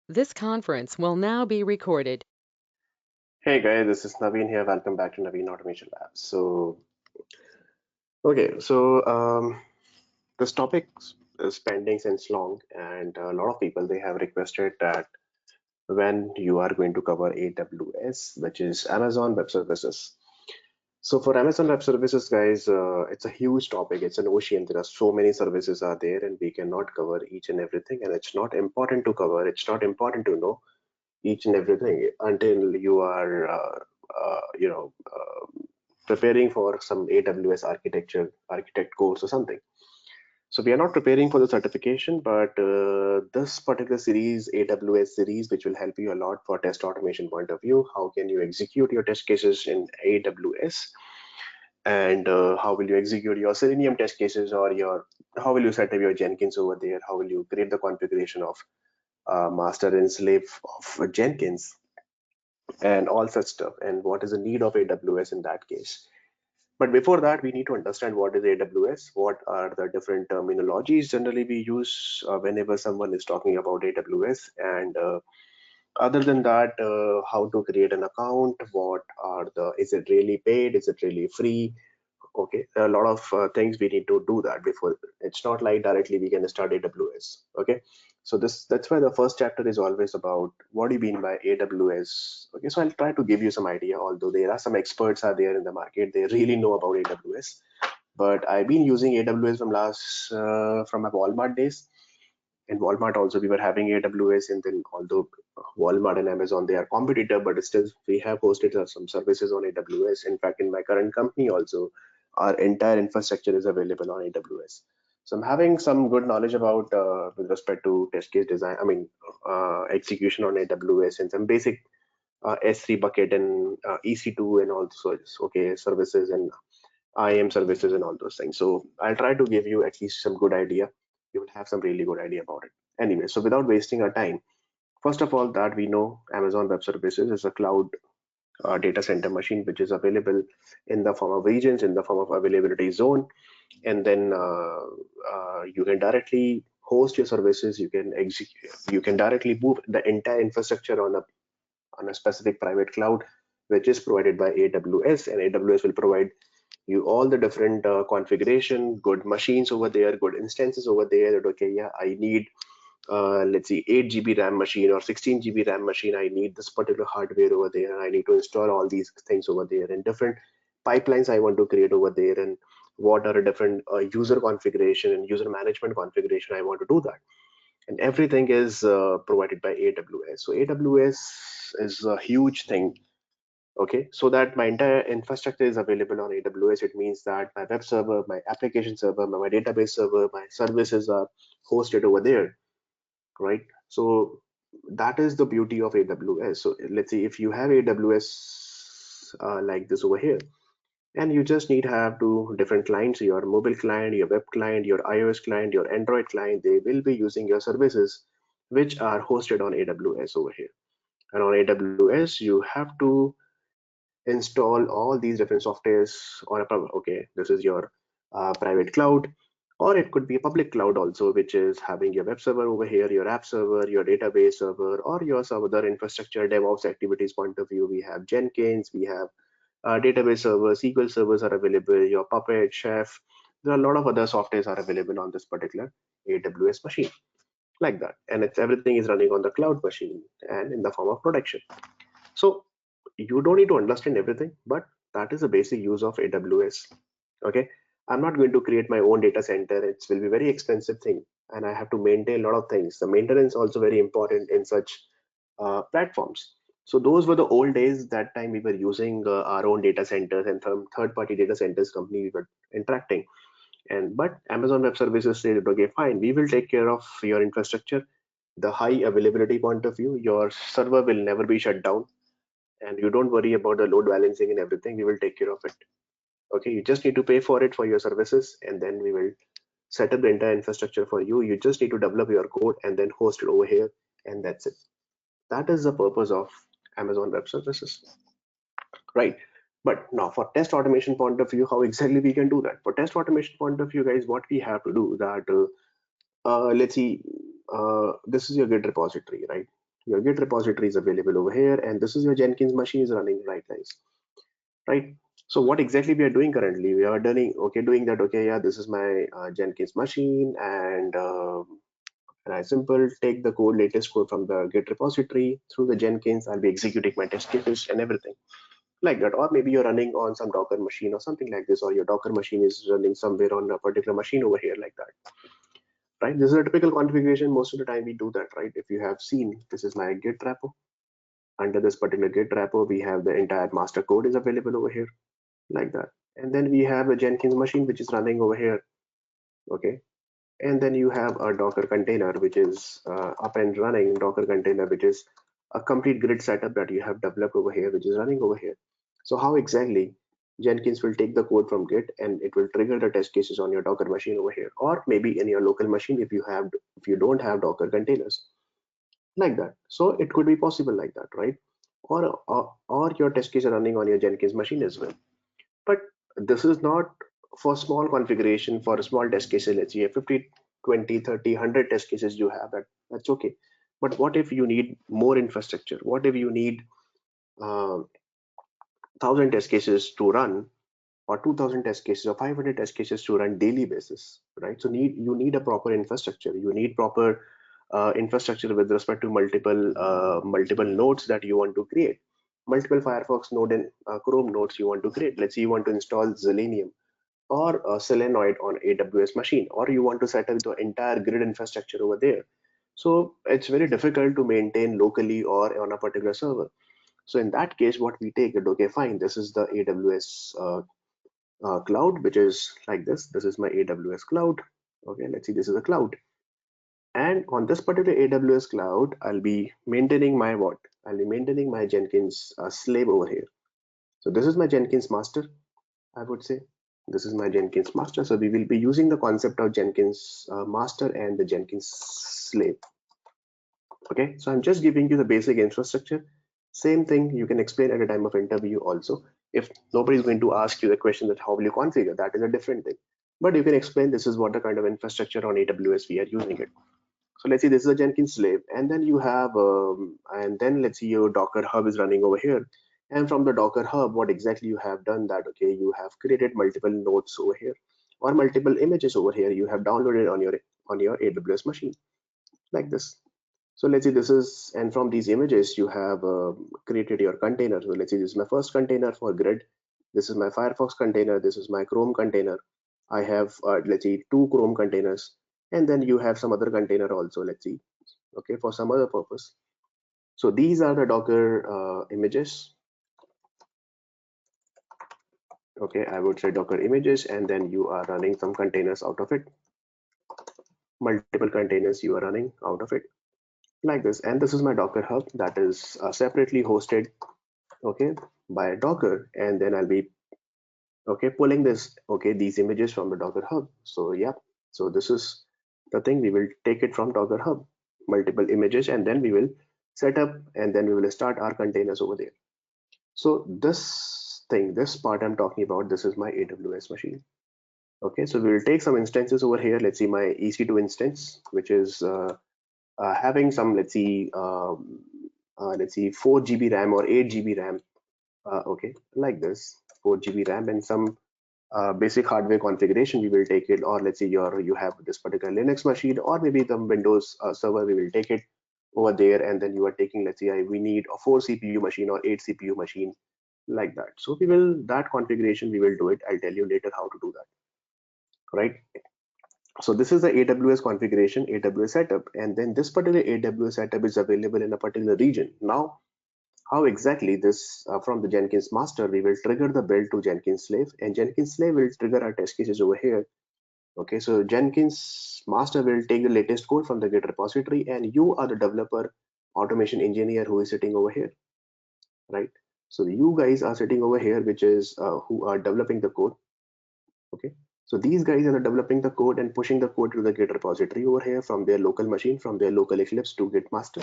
This conference will now be recorded. Hey guys, this is Naveen here. Welcome back to Naveen Automation Labs. Okay, so this topic is pending since long, and a lot of people they have requested that when you are going to cover AWS, which is Amazon Web Services. So for Amazon Web Services, guys, it's a huge topic. It's an ocean. There are so many services are there, and we cannot cover each and everything. And it's not important to cover. It's not important to know each and everything until you are, preparing for some AWS architect course or something. So we are not preparing for the certification, but this particular series, AWS series, which will help you a lot for test automation point of view. How can you execute your test cases in AWS? And how will you execute your Selenium test cases, or your how will you set up your Jenkins over there? How will you create the configuration of master and slave of Jenkins and all such stuff? And what is the need of AWS in that case? But before that, we need to understand what is AWS, what are the different terminologies generally we use whenever someone is talking about AWS, and other than that, how to create an account, what are the, is it really paid, is it really free? Okay, a lot of things we need to do that before. It's not like directly we can start AWS. Okay, so that's why the first chapter is always about what do you mean by AWS. Okay, so I'll try to give you some idea, although there are some experts are there in the market, they really know about AWS. But I've been using AWS from last from my Walmart days. In Walmart also we were having AWS, and then although Walmart and Amazon they are competitor, but still we have hosted some services on AWS. In fact, in my current company also, our entire infrastructure is available on AWS. So I'm having some good knowledge about with respect to test case design. I mean, execution on AWS and some basic S3 bucket and EC2 and also okay services and IAM services and all those things. So I'll try to give you at least some good idea. You will have some really good idea about it. Anyway, so without wasting our time, first of all, that we know Amazon Web Services is a cloud data center machine which is available in the form of regions, in the form of availability zone, and then you can directly host your services. You can execute. You can directly move the entire infrastructure on a specific private cloud, which is provided by AWS, and AWS will provide you all the different configuration, good machines over there, good instances over there. That okay, yeah, I need let's see 8 GB RAM machine or 16 GB RAM machine. I need this particular hardware over there. I need to install all these things over there, and different pipelines I want to create over there, and what are a different user configuration and user management configuration I want to do that. And everything is provided by AWS. So AWS is a huge thing. Okay, so that my entire infrastructure is available on AWS. It means that my web server, my application server, my database server, my services are hosted over there, right? So that is the beauty of AWS. So let's say if you have AWS like this over here, and you just need to have two different clients, your mobile client, your web client, your iOS client, your Android client, they will be using your services which are hosted on AWS over here. And on AWS, you have to install all these different softwares on a okay, this is your private cloud, or it could be a public cloud also, which is having your web server over here, your app server, your database server, or your some other infrastructure DevOps activities point of view. We have Jenkins, we have database servers, SQL servers are available, your Puppet, Chef. There are a lot of other softwares are available on this particular AWS machine, like that, and it's everything is running on the cloud machine and in the form of production. So you don't need to understand everything, but that is the basic use of AWS. Okay, I'm not going to create my own data center. It will be very expensive thing, and I have to maintain a lot of things. The maintenance also very important in such platforms. So those were the old days. That time we were using our own data centers, and from third-party data centers company we were interacting. And but Amazon Web Services said, okay, fine, we will take care of your infrastructure. The high availability point of view, your server will never be shut down, and you don't worry about the load balancing and everything. We will take care of it. Okay, you just need to pay for it for your services, and then we will set up the entire infrastructure for you. You just need to develop your code and then host it over here, and that's it. That is the purpose of Amazon Web Services, right? But now for test automation point of view, how exactly we can do that? For test automation point of view, guys, what we have to do that let's see, this is your Git repository, right? Your Git repository is available over here, and this is your Jenkins machine is running right guys, right? So what exactly we are doing currently? We are doing that. Okay, yeah, this is my Jenkins machine, and I simple take the code, latest code from the Git repository through the Jenkins. I'll be executing my test cases and everything like that. Or maybe you're running on some Docker machine or something like this, or your Docker machine is running somewhere on a particular machine over here like that, right? This is a typical configuration. Most of the time we do that, right? If you have seen, this is my Git repo. Under this particular Git repo, we have the entire master code is available over here like that. And then we have a Jenkins machine which is running over here. Okay. And then you have a Docker container which is up and running, Docker container which is a complete grid setup that you have developed over here, which is running over here. So how exactly Jenkins will take the code from Git and it will trigger the test cases on your Docker machine over here, or maybe in your local machine if you don't have Docker containers like that. So it could be possible like that, right? Or your test case are running on your Jenkins machine as well. But this is not for small configuration for a small test cases. Let's say 50, 20, 30, 100 test cases you have that's okay. But what if you need more infrastructure? What if you need 1,000 test cases to run, or 2,000 test cases, or 500 test cases to run daily basis, right? So you need a proper infrastructure. You need proper infrastructure with respect to multiple nodes that you want to create, multiple Firefox node and Chrome nodes you want to create. Let's say you want to install Selenium or Selenoid on AWS machine, or you want to set up the entire grid infrastructure over there. So it's very difficult to maintain locally or on a particular server. So in that case, what we take it, okay, fine, this is the AWS cloud, which is like this. This is my AWS cloud. Okay, let's see, this is a cloud. And on this particular AWS cloud, I'll be maintaining my what? I'll be maintaining my Jenkins slave over here. So this is my Jenkins master, I would say. This is my Jenkins master. So we will be using the concept of Jenkins master and the Jenkins slave. Okay, so I'm just giving you the basic infrastructure. Same thing you can explain at a time of interview also. If nobody is going to ask you the question that how will you configure, that is a different thing. But you can explain this is what the kind of infrastructure on AWS we are using it. So let's see, this is a Jenkins slave, and then you have, and then let's see your Docker hub is running over here. And from the Docker hub, what exactly you have done that, okay, you have created multiple nodes over here or multiple images over here you have downloaded on your AWS machine like this. So let's see, this is, and from these images, you have created your container. So let's see, this is my first container for grid. This is my Firefox container. This is my Chrome container. I have, let's see, two Chrome containers. And then you have some other container also, let's see, okay, for some other purpose. So these are the Docker images. Okay, I would say Docker images, and then you are running some containers out of it. Multiple containers you are running out of it like this. And this is my Docker hub that is separately hosted, okay, by Docker, and then I'll be okay pulling this, okay, these images from the Docker hub. So yeah, so this is the thing, we will take it from Docker hub, multiple images, and then we will set up, and then we will start our containers over there. So this part I'm talking about, this is my AWS machine. Okay, so we will take some instances over here. Let's see my EC2 instance, which is having some, let's see 4 GB RAM or 8 GB RAM. Okay, like this, 4 GB RAM and some basic hardware configuration. We will take it, or let's say you have this particular Linux machine, or maybe the Windows server. We will take it over there, and then you are taking, let's say we need a 4 CPU machine or 8 CPU machine like that. So we will, that configuration we will do it. I'll tell you later how to do that, right? So this is the AWS configuration, AWS setup, and then this particular AWS setup is available in a particular region. Now, how exactly this from the Jenkins master, we will trigger the build to Jenkins slave, and Jenkins slave will trigger our test cases over here. Okay, so Jenkins master will take the latest code from the Git repository, and you are the developer automation engineer who is sitting over here, right? So you guys are sitting over here, which is who are developing the code. Okay, so these guys are developing the code and pushing the code to the Git repository over here from their local machine, from their local Eclipse to Git master,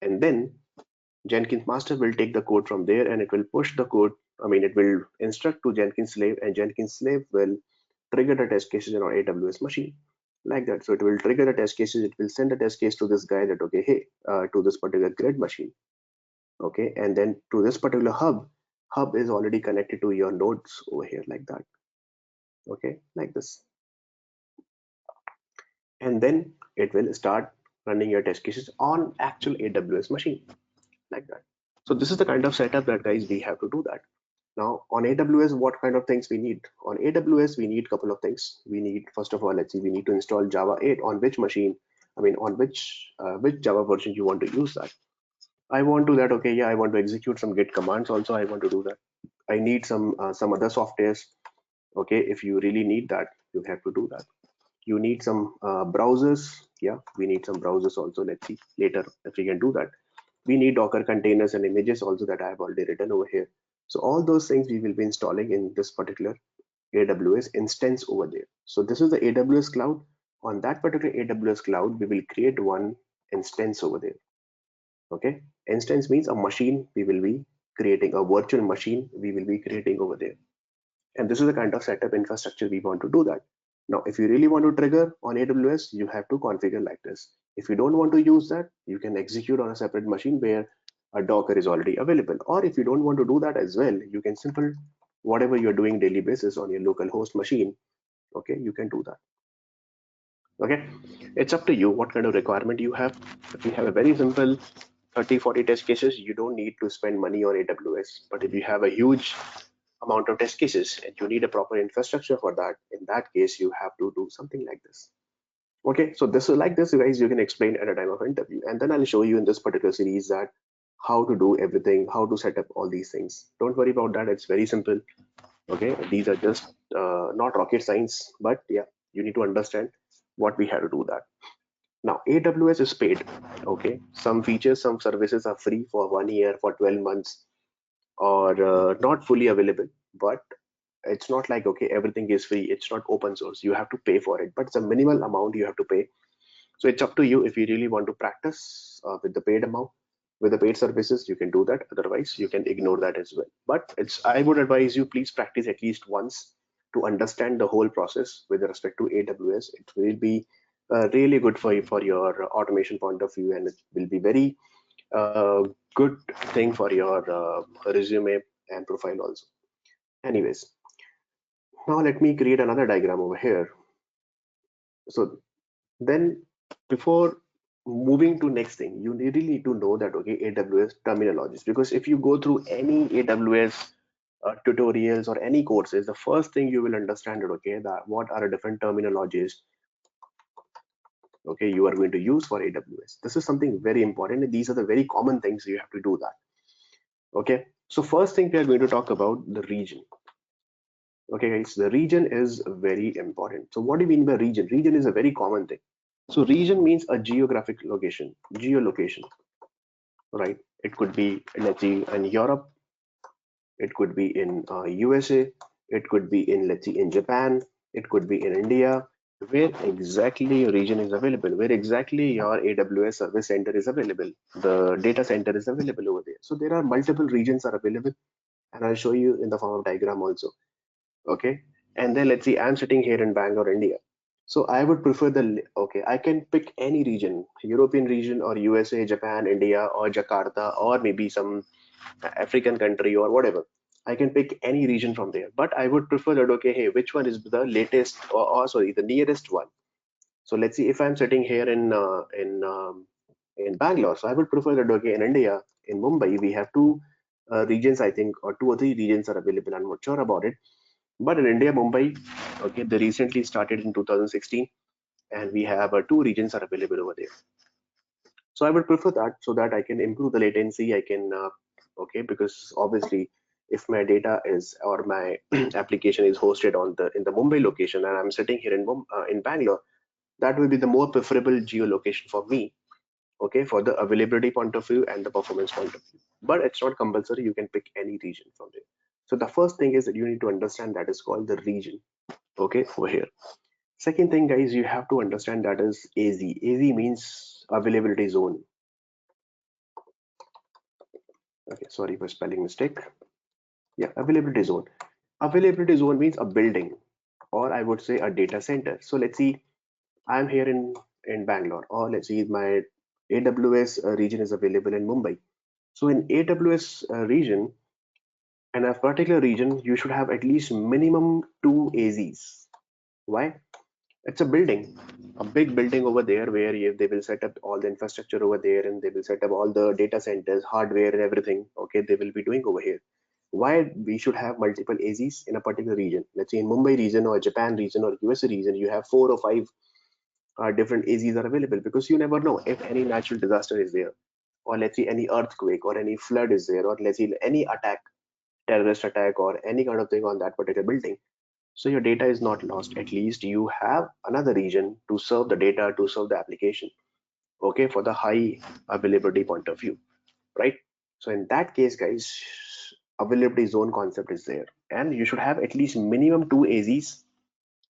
and then Jenkins master will take the code from there and it will push the code. I mean, it will instruct to Jenkins slave, and Jenkins slave will trigger the test cases in our AWS machine. like that. So it will trigger the test cases. It will send a test case to this guy that, okay, hey, to this particular grid machine. Okay, and then to this particular hub is already connected to your nodes over here, like that. Okay, like this. And then it will start running your test cases on actual AWS machine, like that. So this is the kind of setup that, guys, we have to do that. Now on AWS, what kind of things we need? On AWS, we need a couple of things. We need, first of all, let's see, we need to install Java 8 on which machine, I mean, on which Java version you want to use that. I want to that, okay, yeah, I want to execute some Git commands also. I want to do that. I need some other softwares. Okay, if you really need that, you have to do that. You need some browsers. Yeah, we need some browsers also. Let's see later if we can do that. We need Docker containers and images also that I have already written over here. So all those things we will be installing in this particular AWS instance over there. So this is the AWS cloud. On that particular AWS cloud, we will create one instance over there. Okay, instance means a machine we will be creating, a virtual machine we will be creating over there. And this is the kind of setup infrastructure we want to do that. Now, if you really want to trigger on AWS, you have to configure like this. If you don't want to use that, you can execute on a separate machine where a Docker is already available. Or if you don't want to do that as well, you can simple whatever you're doing daily basis on your local host machine. Okay, you can do that. Okay, it's up to you what kind of requirement you have. If you have a very simple 30-40 test cases, you don't need to spend money on AWS. But if you have a huge amount of test cases and you need a proper infrastructure for that, in that case you have to do something like this. Okay, so this is like this, guys, you can explain at a time of interview, and then I'll show you in this particular series that how to do everything, how to set up all these things. Don't worry about that, it's very simple. Okay, these are just not rocket science, but yeah, you need to understand what we have to do that. Now AWS is paid. Okay, some features, some services are free for 1 year, for 12 months, or not fully available. But it's not like, okay, everything is free. It's not open source, you have to pay for it, but it's a minimal amount you have to pay. So it's up to you. If you really want to practice with the paid amount, with the paid services, you can do that. Otherwise you can ignore that as well. But it's, I would advise you, please practice at least once to understand the whole process with respect to AWS. It will be really good for you, for your automation point of view, and it will be very uh, good thing for your resume and profile also. Anyways, now let me create another diagram over here. So then, before moving to next thing, you really need to know that, okay, AWS terminologies, because if you go through any AWS tutorials or any courses, the first thing you will understand it, okay, that what are the different terminologies, okay, you are going to use for AWS. This is something very important, and these are the very common things you have to do that. Okay, so first thing we are going to talk about the region. Okay, guys, the region is very important. So what do you mean by region? Region is a very common thing. So region means a geographic location, geolocation, right? It could be, let's see, in Europe, it could be in USA, it could be in, let's see, in Japan, it could be in India. Where exactly your region is available, where exactly your AWS service center is available, the data center is available over there. So there are multiple regions are available, and I'll show you in the form of diagram also. Okay, and then let's see, I'm sitting here in Bangalore, India. So I would prefer the, okay, I can pick any region, European region or USA, Japan, India, or Jakarta, or maybe some African country or whatever. I can pick any region from there, but I would prefer that, okay, hey, which one is the latest, or sorry, the nearest one. So let's see, if I'm sitting here in Bangalore, so I would prefer that, okay, in India, in Mumbai, we have two regions, I think, or two or three regions are available. I'm not sure about it, but in India, Mumbai, okay, they recently started in 2016, and we have two regions are available over there. So I would prefer that, so that I can improve the latency. I can, okay, because obviously, if my data is, or my application is hosted on the in the Mumbai location, and I'm sitting here in Bangalore, that will be the more preferable geolocation for me. Okay, for the availability point of view and the performance point of view. But it's not compulsory. You can pick any region from there. So the first thing is that you need to understand that is called the region. Okay, over here. Second thing, guys, you have to understand that is AZ. AZ means availability zone. Okay, sorry for spelling mistake. Yeah, availability zone. Availability zone means a building, or I would say a data center. So let's see, I'm here in Bangalore, or let's see my AWS region is available in Mumbai. So in AWS region, in a particular region, you should have at least minimum two AZs. Why? It's a building, a big building over there where they will set up all the infrastructure over there, and they will set up all the data centers, hardware, and everything. Okay, they will be doing over here. Why we should have multiple AZs in a particular region? Let's say in Mumbai region or Japan region or USA region, you have 4 or 5 different AZs are available, because you never know if any natural disaster is there, or let's say any earthquake or any flood is there, or let's say any attack, terrorist attack, or any kind of thing on that particular building. So your data is not lost. At least you have another region to serve the data, to serve the application. Okay, for the high availability point of view, right? So in that case, guys, availability zone concept is there, and you should have at least minimum two AZs.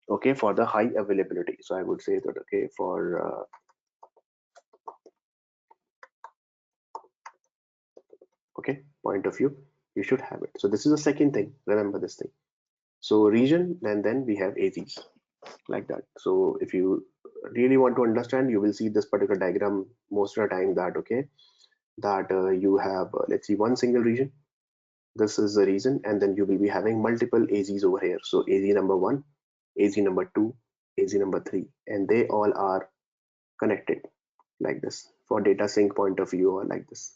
Okay, for the high availability. So I would say that okay for okay point of view, you should have it. So this is the second thing. Remember this thing. So region, and then we have AZs like that. So if you really want to understand, you will see this particular diagram most of the time, that okay, that you have let's see one single region. This is the region, and then you will be having multiple AZs over here. So AZ number 1, AZ number 2, AZ number 3, and they all are connected like this for data sync point of view, or like this.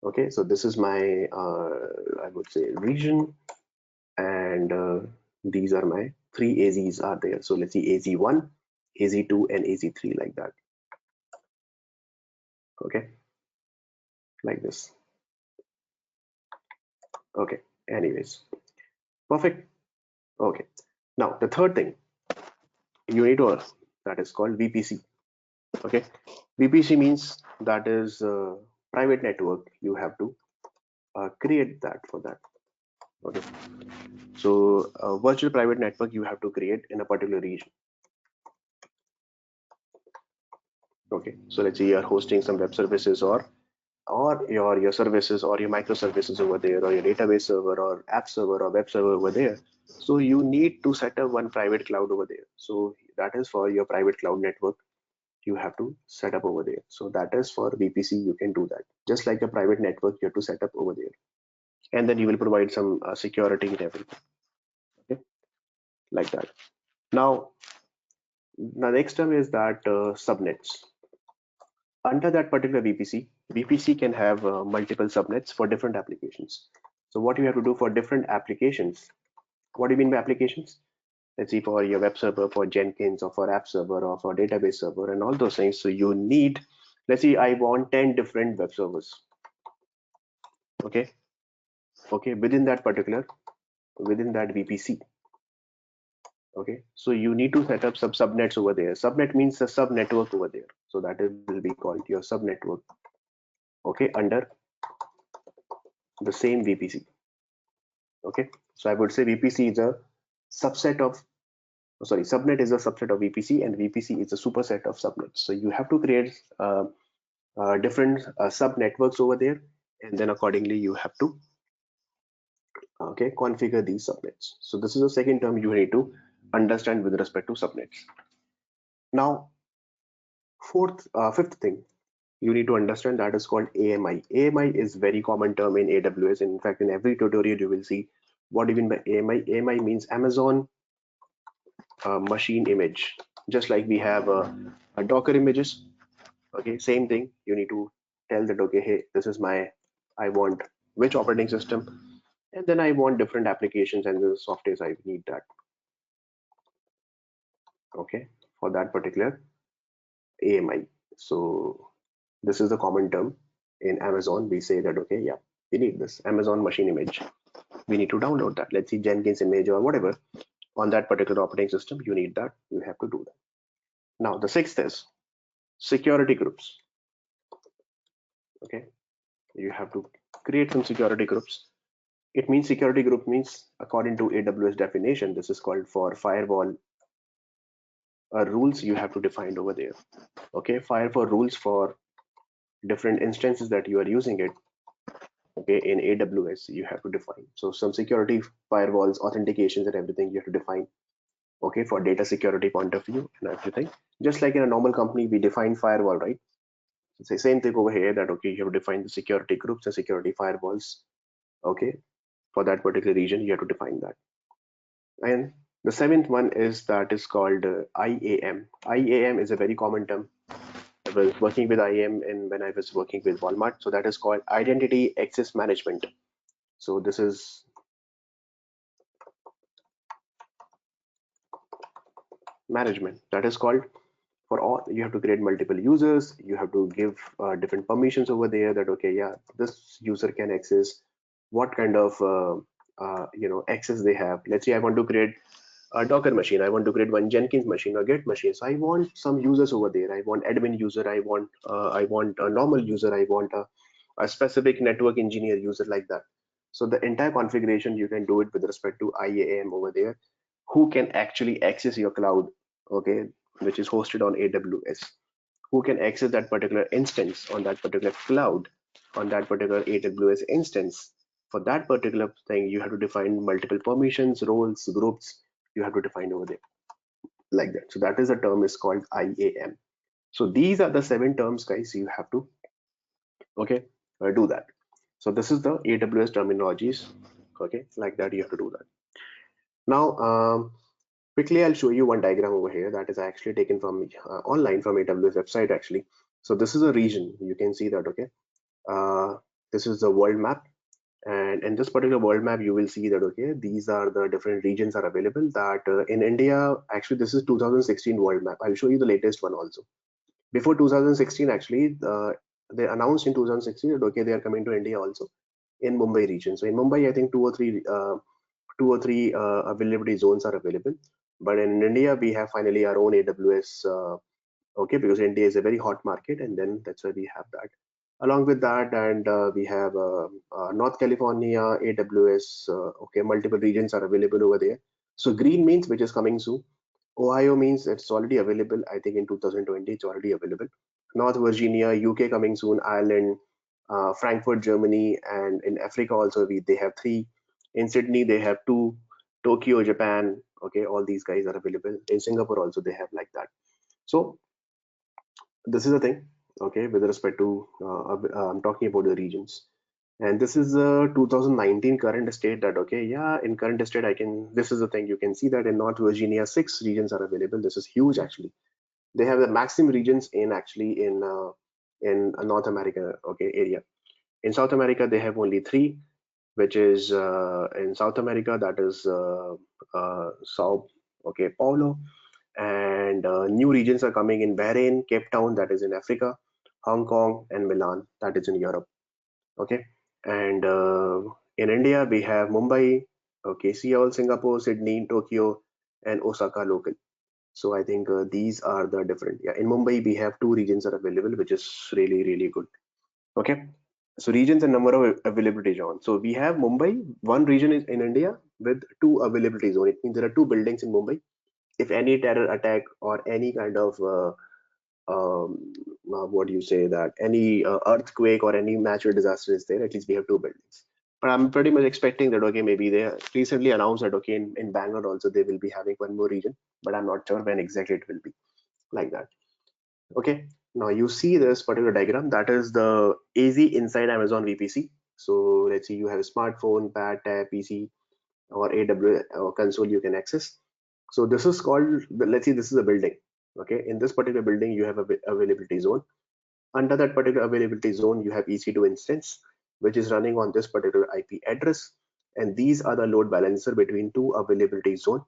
Okay, so this is my I would say region, and these are my 3 AZs are there. So let's see AZ1, AZ2, and AZ3 like that. Okay, like this. Okay, anyways, perfect. Okay, now the third thing you need to, that is called VPC. Okay, VPC means that is private network. You have to create that for that. Okay, so virtual private network you have to create in a particular region. Okay, so let's say you are hosting some web services, or your services or your microservices over there, or your database server or app server or web server over there. So you need to set up one private cloud over there. So that is for your private cloud network, you have to set up over there. So that is for VPC, you can do that. Just like a private network, you have to set up over there. And then you will provide some security and everything. Okay, like that. Now, the next term is that subnets. Under that particular VPC can have multiple subnets for different applications. So what you have to do for different applications, what do you mean by applications? Let's see, for your web server, for Jenkins, or for app server, or for database server, and all those things. So you need, let's see, I want 10 different web servers. Okay, okay, within that VPC. Okay, so you need to set up some subnets over there. Subnet means a sub network over there. So that will be called your sub network. Okay, under the same VPC. Okay, so I would say VPC is a subset of, sorry, subnet is a subset of VPC, and VPC is a superset of subnets. So you have to create different sub networks over there, and then accordingly you have to okay configure these subnets. So this is the second term you need to understand with respect to subnets. Now, fifth thing you need to understand, that is called AMI. AMI is very common term in AWS. In fact, in every tutorial you will see what do you mean by AMI. AMI means Amazon machine image. Just like we have a Docker images. Okay, same thing. You need to tell that okay, hey, this is my, I want which operating system, and then I want different applications and the softwares I need that. Okay, for that particular AMI. So this is the common term in Amazon. We say that okay, yeah, we need this Amazon machine image. We need to download that. Let's see, Jenkins image or whatever on that particular operating system. You need that. You have to do that. Now the sixth is security groups. Okay, you have to create some security groups. It means security group means according to AWS definition, this is called for firewall rules you have to define over there. Okay, firewall rules for different instances that you are using it. Okay, in AWS you have to define. So some security firewalls, authentications, and everything you have to define. okay, for data security point of view and everything. Just like in a normal company, we define firewall, right? It's the same thing over here that, okay, you have to define the security groups and security firewalls, okay, for that particular region, you have to define that. And the seventh one is that is called IAM. IAM is a very common term. I was working with IAM and when I was working with Walmart. So that is called Identity Access Management. So this is management. That is called for all. You have to create multiple users. You have to give different permissions over there. That, okay, yeah, this user can access what kind of access they have. Let's say I want to create a Docker machine. I want to create one Jenkins machine or Git machine. So I want some users over there. I want admin user. I want a normal user. I want a specific network engineer user, like that. So the entire configuration you can do it with respect to IAM over there. Who can actually access your cloud, okay, which is hosted on AWS? Who can access that particular instance on that particular cloud, on that particular AWS instance? For that particular thing, you have to define multiple permissions, roles, groups. You have to define over there, like that. So that is the term is called IAM. So these are the 7 terms, guys. You have to, okay, do that. So this is the AWS terminologies. Okay, like that. You have to do that. Now, quickly, I'll show you one diagram over here that is actually taken from online from AWS website actually. So this is a region. You can see that. Okay, this is the world map, and in this particular world map, you will see that, okay, these are the different regions are available. That in India, actually, this is 2016 world map. I'll show you the latest one also. Before 2016, actually, they announced in 2016 that, okay, they are coming to India also in Mumbai region. So in Mumbai, I think two or three availability zones are available. But in India, we have finally our own AWS, okay, because India is a very hot market, and then that's why we have that. Along with that, and we have North California, AWS, okay, multiple regions are available over there. So green means which is coming soon. Ohio means it's already available. I think in 2020 it's already available. North Virginia, UK coming soon. Ireland, Frankfurt, Germany, and in Africa also they have 3. In Sydney they have 2. Tokyo, Japan. Okay, all these guys are available. In Singapore also they have like that. So this is the thing. Okay, with respect to I'm talking about the regions. And this is a 2019 current state that, okay, yeah, in current state I can, this is the thing, you can see that in North Virginia 6 regions are available. This is huge actually. They have the maximum regions in actually in North America, okay, area. In South America they have only 3, which is in South America, that is Sao, okay, Paulo, and new regions are coming in Bahrain, Cape Town, that is in Africa, Hong Kong, and Milan, that is in Europe. Okay, and in India we have Mumbai, okay, Seoul, Singapore, Sydney, Tokyo, and Osaka local. So I think these are the different. Yeah, in Mumbai we have 2 regions are available, which is really good. Okay, so regions and number of availability zone. So we have Mumbai, one region is in India with 2 availability zone. It means there are 2 buildings in Mumbai. If any terror attack or any kind of what do you say, that any earthquake or any natural disaster is there, at least we have 2 buildings. But I'm pretty much expecting that, okay, maybe they recently announced that, okay, in Bangalore also they will be having one more region, but I'm not sure when exactly it will be, like that. Okay, now you see this particular diagram, that is the AZ inside Amazon VPC. So let's say you have a smartphone, pad, tab, PC, or AWS or console you can access. So this is called, let's say this is a building. Okay, in this particular building you have a availability zone. Under that particular availability zone you have EC2 instance, which is running on this particular IP address, and these are the load balancer between 2 availability zone,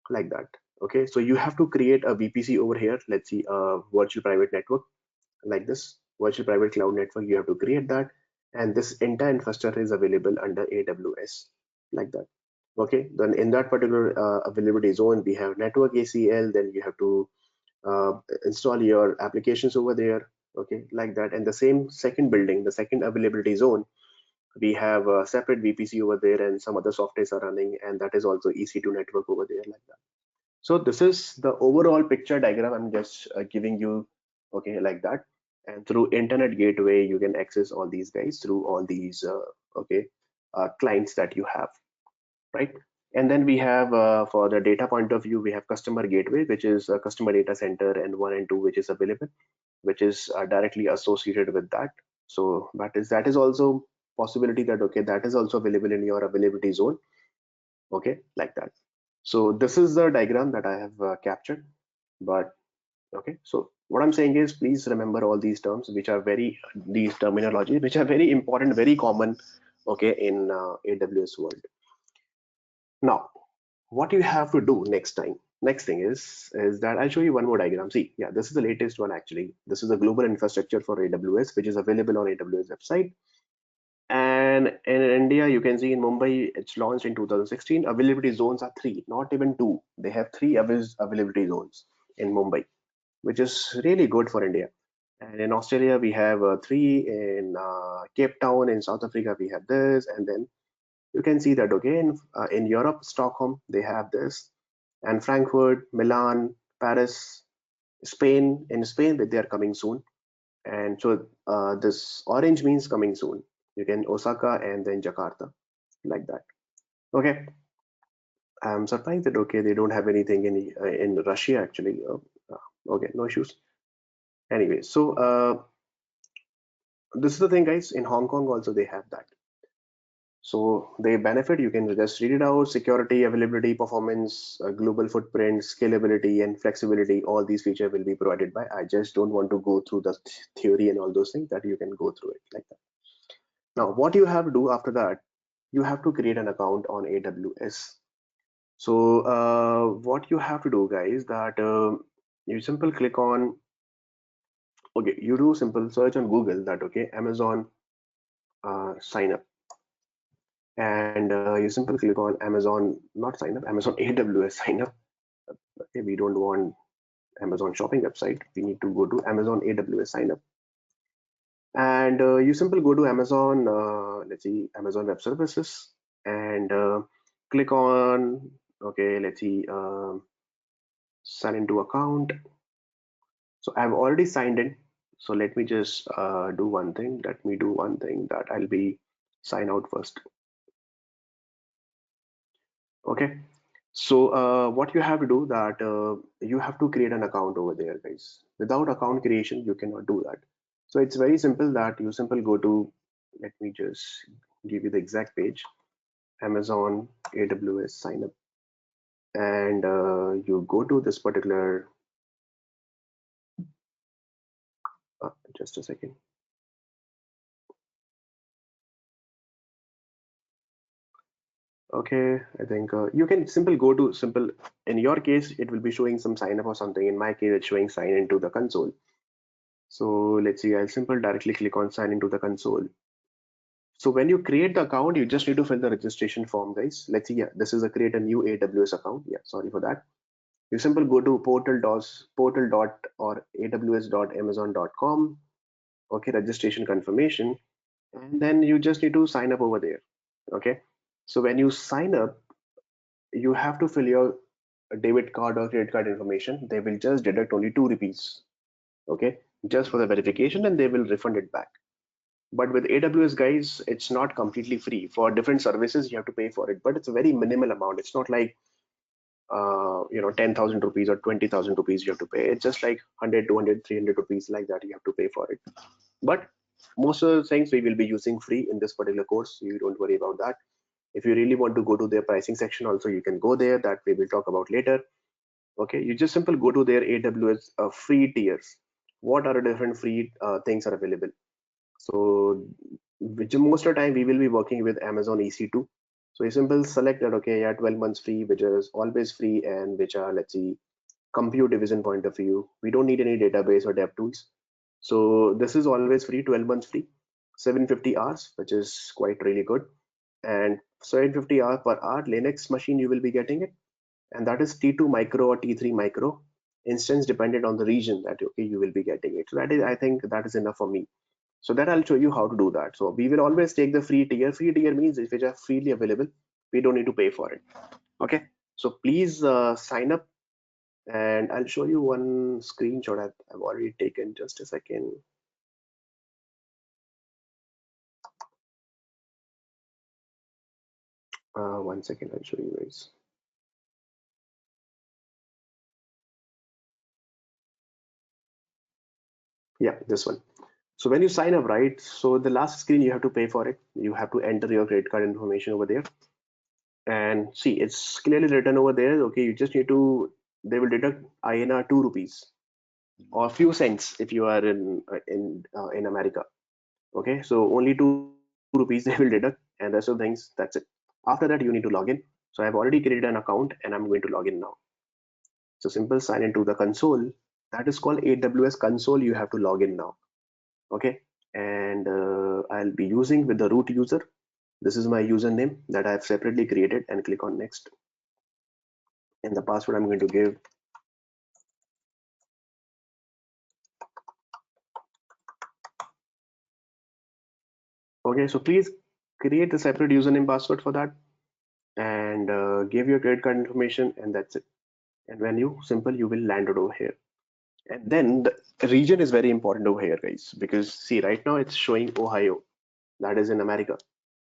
like that. Okay, so you have to create a VPC over here. Let's see, a virtual private network, like this virtual private cloud network. You have to create that, and this entire infrastructure is available under AWS, like that. Okay, then in that particular availability zone we have network ACL, then you have to uh, install your applications over there, okay, like that. And the same second building, the second availability zone, we have a separate VPC over there, and some other softwares are running, and that is also EC2 network over there, like that. So this is the overall picture diagram I'm just giving you, okay, like that. And through internet gateway you can access all these guys through all these okay clients that you have, right? And then we have for the data point of view, we have customer gateway, which is a customer data center, and 1 and 2, which is available, which is directly associated with that. So that is also possibility that okay, that is also available in your availability zone. Okay, like that. So this is the diagram that I have captured. But okay, so what I'm saying is please remember all these terms, which are these terminologies, which are very important, very common, okay, in AWS world. Now, what you have to do next thing is that I'll show you one more diagram. See, yeah, this is the latest one actually. This is the global infrastructure for AWS, which is available on AWS website. And in India, you can see in Mumbai, it's launched in 2016. Availability zones are three, not even two. They have three availability zones in Mumbai, which is really good for India. And in Australia, we have three. In Cape Town, in South Africa, we have this. And then you can see that again in Europe, Stockholm, they have this. And Frankfurt, Milan, Paris, Spain. In Spain, they are coming soon. And so this orange means coming soon. You can Osaka and then Jakarta, like that. Okay. I'm surprised that okay, they don't have anything in Russia actually. Okay, no issues. Anyway, so this is the thing, guys. In Hong Kong also they have that. So they benefit. You can just read it out: security, availability, performance, global footprint, scalability, and flexibility. All these features will be provided by. I just don't want to go through the theory and all those things that you can go through it like that. Now, what you have to do after that, you have to create an account on AWS. So what you have to do, guys, that you simple click on, okay, you do simple search on Google that, okay, Amazon sign up. And you simple click on Amazon, not sign up, Amazon AWS sign up. Okay, we don't want Amazon shopping website. We need to go to Amazon AWS sign up. And you simply go to Amazon, let's see, Amazon Web Services, and click on, okay, let's see, sign into account. So I've already signed in. So let me just do one thing. Let me do one thing that I'll be sign out first. Okay. So what you have to do that you have to create an account over there, guys. Without account creation, you cannot do that. So it's very simple that you simply go to, let me just give you the exact page, Amazon AWS sign up, and you go to this particular, just a second. Okay, I think you can simply go to simple, in your case, it will be showing some sign up or something. In my case, it's showing sign into the console. So let's see, I'll simply directly click on sign into the console. So when you create the account, you just need to fill the registration form, guys. Let's see, yeah, this is a create a new AWS account. Yeah, sorry for that. You simply go to portal dot or aws.amazon.com. Okay, registration confirmation, and then you just need to sign up over there. Okay, so when you sign up, you have to fill your debit card or credit card information. They will just deduct only 2 rupees. Okay, just for the verification, and they will refund it back. But with AWS, guys, it's not completely free. For different services, you have to pay for it, but it's a very minimal amount. It's not like 10,000 rupees or 20,000 rupees you have to pay. It's just like 100, 200, 300 rupees like that you have to pay for it. But most of the things we will be using free in this particular course. You don't worry about that. If you really want to go to their pricing section, also you can go there. That we will talk about later. Okay, you just simply go to their AWS free tiers. What are the different free things are available? So which most of the time we will be working with Amazon EC2. So you simply select that, okay, yeah, 12 months free, which is always free, and which are, let's see, compute division point of view. We don't need any database or dev tools. So this is always free, 12 months free, 750 hours, which is quite really good. And 750 hours per hour Linux machine you will be getting it. And that is T2 micro or T3 micro instance dependent on the region that okay you will be getting it. So that is, I think that is enough for me. So that I'll show you how to do that. So we will always take the free tier. Free tier means if it are freely available, we don't need to pay for it. Okay. So please sign up, and I'll show you one screenshot I've already taken. Just a second. One second, I'll show you guys. Yeah, this one. So when you sign up, right? So the last screen you have to pay for it. You have to enter your credit card information over there, and see it's clearly written over there. Okay, you just need to. They will deduct INR 2 rupees or a few cents if you are in America. Okay, so only 2 rupees they will deduct, and rest of the things, that's it. After that, you need to log in. So I've already created an account and I'm going to log in now. So simple sign into the console. That is called AWS console. You have to log in now. Okay, and I'll be using with the root user. This is my username that I've separately created, and click on next. And the password I'm going to give. Okay, so please create a separate username password for that, and give your credit card information, and that's it. And when you simple, you will land it over here. And then the region is very important over here, guys, because see right now it's showing Ohio, that is in America.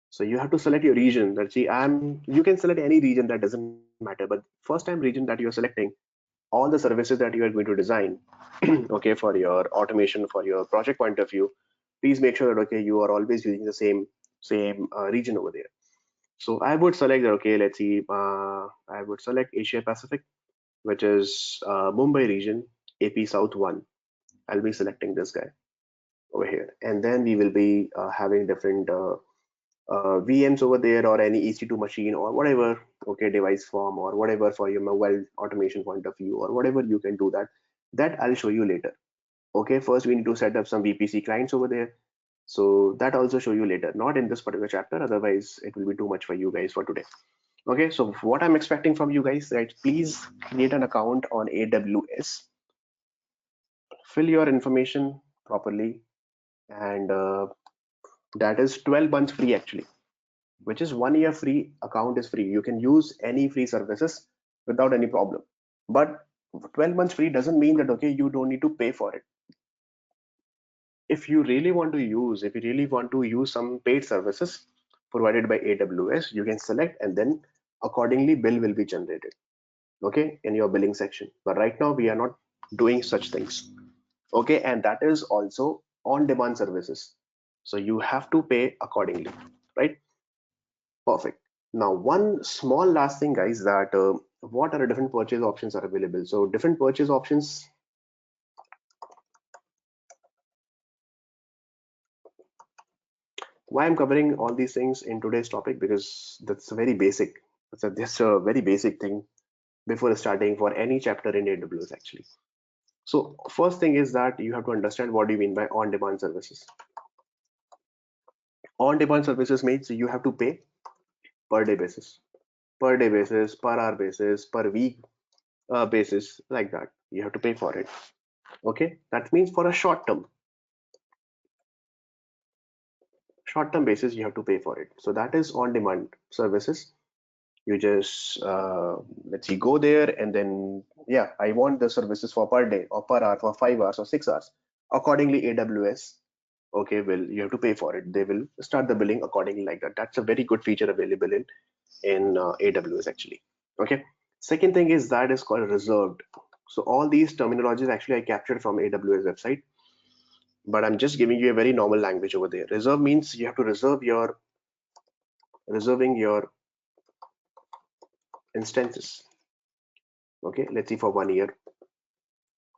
So you have to select your region. Let's see, you can select any region, that doesn't matter, but first time region that you're selecting, all the services that you are going to design, okay, for your automation, for your project point of view, please make sure that okay, you are always using the same region over there. So I would select that, okay, let's see, I would select Asia Pacific, which is Mumbai region, AP South 1. I'll be selecting this guy over here, and then we will be having different VMs over there, or any EC2 machine, or whatever, okay, device form, or whatever for your mobile automation point of view, or whatever you can do that I'll show you later. Okay, first we need to set up some VPC clients over there. So that also show you later, not in this particular chapter, otherwise it will be too much for you guys for today. Okay, so what I'm expecting from you guys, right? Please create an account on AWS, fill your information properly, and that is 12 months free actually, which is 1 year free. Account is free, you can use any free services without any problem. But 12 months free doesn't mean that okay, you don't need to pay for it. If you really want to use some paid services provided by AWS, you can select, and then accordingly bill will be generated, okay, in your billing section. But right now we are not doing such things. Okay, and that is also on demand services, so you have to pay accordingly, right? Perfect. Now one small last thing, guys, that what are the different purchase options are available. So different purchase options, why I'm covering all these things in today's topic, because that's a very basic, it's a very basic thing before starting for any chapter in AWS actually. So first thing is that you have to understand what do you mean by on demand services. On demand services means you have to pay per day basis, per hour basis, per week basis, like that. You have to pay for it. Okay, that means for a short term basis, you have to pay for it. So that is on demand services. You just let's see, go there, and then yeah, I want the services for per day or per hour, for 5 hours or 6 hours. Accordingly, AWS, okay, will you have to pay for it. They will start the billing accordingly, like that. That's a very good feature available in AWS actually. Okay. Second thing is that is called reserved. So all these terminologies actually I captured from AWS website, but I'm just giving you a very normal language over there. Reserve means you have to reserving your instances. Okay, let's see, for 1 year,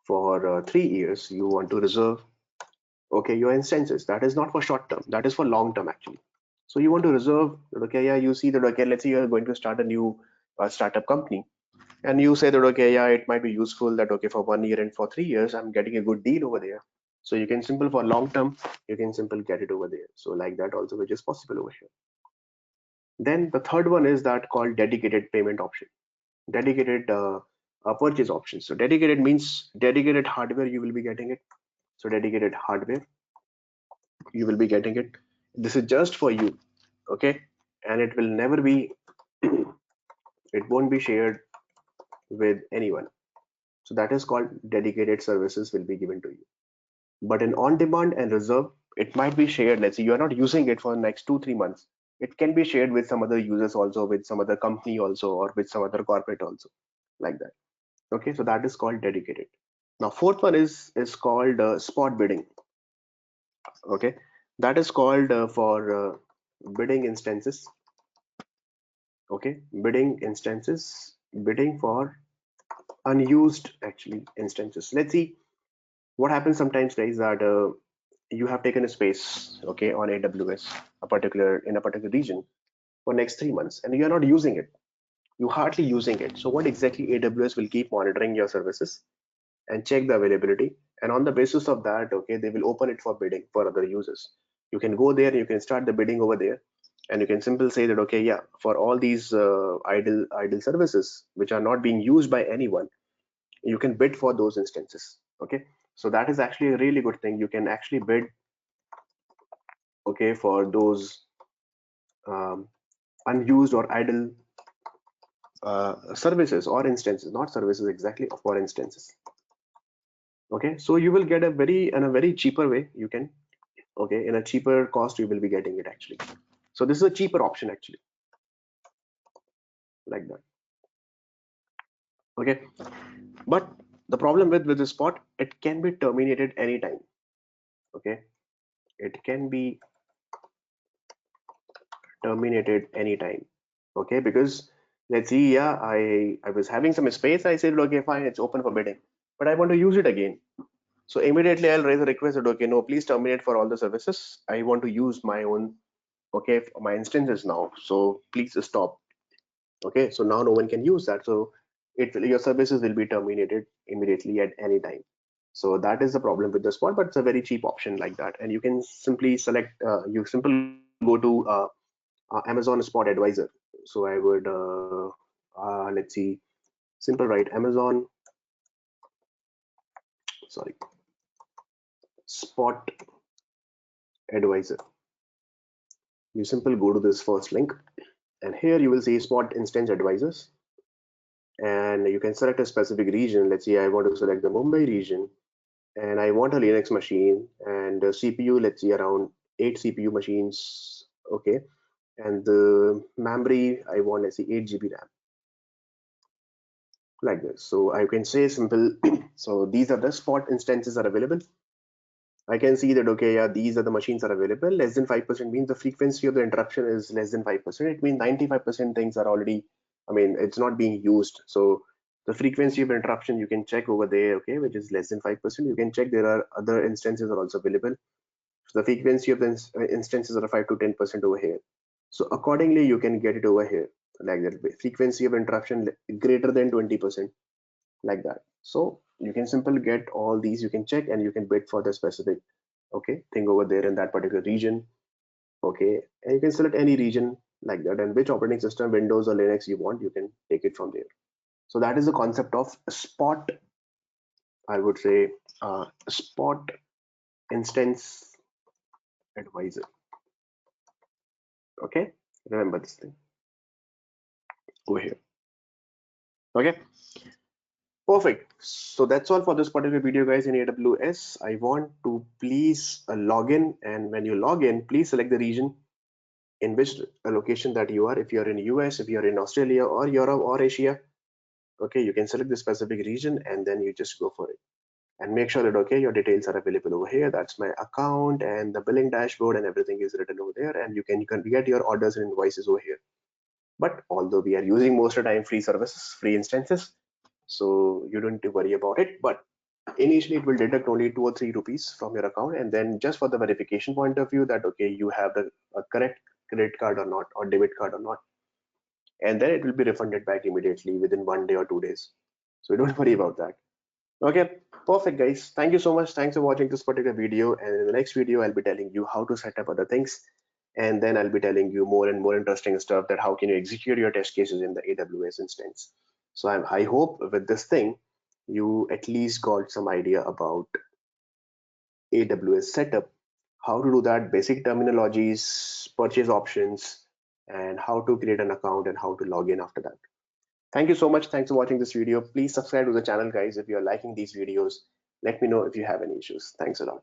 for 3 years, you want to reserve, okay, your instances. That is not for short term, that is for long term actually. So you want to reserve, okay, yeah, you see that, okay, let's say you're going to start a new startup company, and you say that okay, yeah, it might be useful that okay, for 1 year and for 3 years I'm getting a good deal over there. So you can simple for long term, you can simple get it over there. So like that also, which is possible over here. Then the third one is that called dedicated payment option, dedicated purchase option. So dedicated means dedicated hardware you will be getting it. So dedicated hardware you will be getting it. This is just for you, okay, and it will never be it won't be shared with anyone. So that is called dedicated services will be given to you. But in on demand and reserve, it might be shared. Let's say you are not using it for the next 2 3 months. It can be shared with some other users also, with some other company also, or with some other corporate also, like that. Okay, so that is called dedicated. Now fourth one is called spot bidding. Okay, that is called for bidding instances. Okay, bidding instances, bidding for unused actually instances. Let's see what happens sometimes, guys, that you have taken a space, okay, on AWS, a particular in a particular region for next 3 months, and you are not using it. You hardly using it. So what exactly, AWS will keep monitoring your services and check the availability, and on the basis of that, okay, they will open it for bidding for other users. You can go there, you can start the bidding over there, and you can simply say that, okay, yeah, for all these idle services which are not being used by anyone, you can bid for those instances. Okay, so that is actually a really good thing. You can actually bid, okay, for those um, unused or idle services or instances, not services exactly, for instances. Okay, so you will get a very, in a very cheaper way, you can, okay, in a cheaper cost you will be getting it actually. So this is a cheaper option actually, like that. Okay, but the problem with the spot, it can be terminated anytime. Okay, it can be terminated anytime. Okay, because let's see, yeah, I was having some space, I said, okay, fine, it's open for bidding, but I want to use it again. So immediately I'll raise a request that, okay, no, please terminate for all the services, I want to use my own, okay, my instances now, so please stop. Okay, so now no one can use that, so your services will be terminated immediately at any time. So that is the problem with the spot, but it's a very cheap option like that, and you can simply select, you simply go to Amazon Spot Advisor. So I would let's see, simple write Amazon, sorry, Spot Advisor. You simply go to this first link, and here you will see Spot Instance Advisors, and you can select a specific region. Let's see, I want to select the Mumbai region, and I want a Linux machine and a CPU, let's see, around 8 CPU machines. Okay, and the memory I want, let's see, 8 GB RAM, like this. So I can say simple. So these are the spot instances are available. I can see that, okay, yeah, these are the machines are available. Less than 5% means the frequency of the interruption is less than 5%. It means 95% things are already, I mean, it's not being used. So the frequency of interruption you can check over there, okay, which is less than 5%. You can check there are other instances are also available. So the frequency of the instances are 5 to 10% over here. So accordingly, you can get it over here like that. Frequency of interruption greater than 20%, like that. So you can simply get all these, you can check, and you can bid for the specific, okay, thing over there in that particular region. Okay, and you can select any region like that, and which operating system, Windows or Linux you want, you can take it from there. So that is the concept of spot, I would say, spot instance advisor. Okay, remember this thing over here. Okay, perfect. So that's all for this particular video, guys, in AWS. I want to please log in, and when you log in, please select the region in which location that you are. If you're in US, if you're in Australia or Europe or Asia, okay, you can select the specific region and then you just go for it. And make sure that, okay, your details are available over here. That's my account and the billing dashboard and everything is written over there, and you can get your orders and invoices over here. But although we are using most of the time free services, free instances, so you don't need to worry about it. But initially it will deduct only 2 or 3 rupees from your account, and then just for the verification point of view that, okay, you have the correct credit card or not, or debit card or not, and then it will be refunded back immediately within 1 day or 2 days. So don't worry about that. Okay, perfect, guys. Thank you so much. Thanks for watching this particular video, and in the next video I'll be telling you how to set up other things, and then I'll be telling you more and more interesting stuff, that how can you execute your test cases in the AWS instance. So I hope with this thing you at least got some idea about AWS setup, how to do that, basic terminologies, purchase options, and how to create an account and how to log in after that. Thank you so much. Thanks for watching this video. Please subscribe to the channel, guys, if you're liking these videos. Let me know if you have any issues. Thanks a lot.